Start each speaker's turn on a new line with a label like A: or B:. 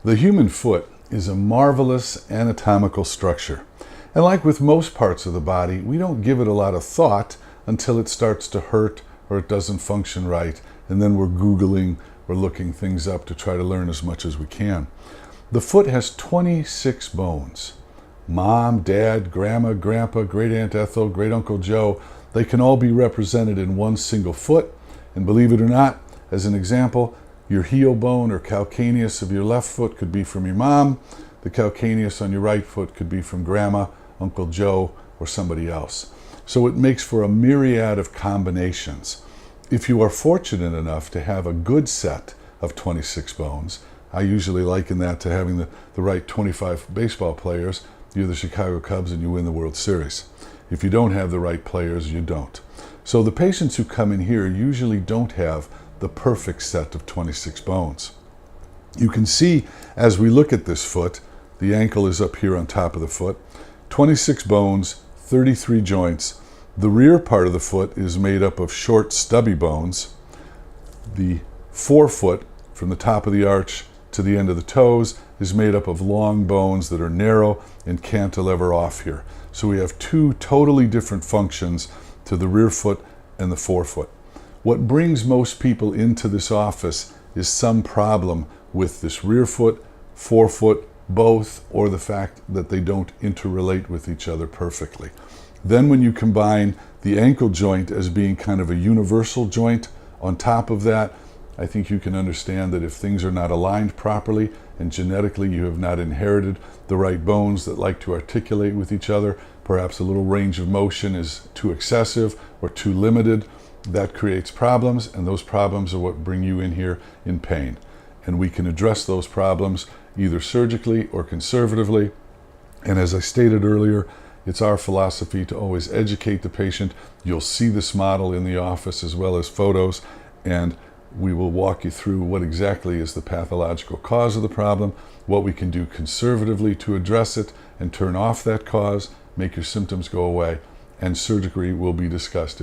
A: The human foot is a marvelous anatomical structure. And like with most parts of the body, we don't give it a lot of thought until it starts to hurt or it doesn't function right. And then we're Googling or looking things up to try to learn as much as we can. The foot has 26 bones. Mom, Dad, Grandma, Grandpa, Great Aunt Ethel, Great Uncle Joe, they can all be represented in one single foot. And believe it or not, as an example, your heel bone or calcaneus of your left foot could be from your mom. The calcaneus on your right foot could be from Grandma, Uncle Joe, or somebody else. So it makes for a myriad of combinations. If you are fortunate enough to have a good set of 26 bones, I usually liken that to having the right 25 baseball players. You're the Chicago Cubs and you win the World Series. If you don't have the right players, you don't. So the patients who come in here usually don't have the perfect set of 26 bones. You can see as we look at this foot, the ankle is up here on top of the foot, 26 bones, 33 joints. The rear part of the foot is made up of short, stubby bones. The forefoot, from the top of the arch to the end of the toes, is made up of long bones that are narrow and cantilever off here. So we have two totally different functions to the rear foot and the forefoot. What brings most people into this office is some problem with this rear foot, forefoot, both, or the fact that they don't interrelate with each other perfectly. Then when you combine the ankle joint as being kind of a universal joint on top of that, I think you can understand that if things are not aligned properly and genetically you have not inherited the right bones that like to articulate with each other, perhaps a little range of motion is too excessive or too limited, that creates problems, and those problems are what bring you in here in pain. And we can address those problems either surgically or conservatively. And as I stated earlier, it's our philosophy to always educate the patient. You'll see this model in the office as well as photos, and we will walk you through what exactly is the pathological cause of the problem, what we can do conservatively to address it and turn off that cause, make your symptoms go away, and surgery will be discussed.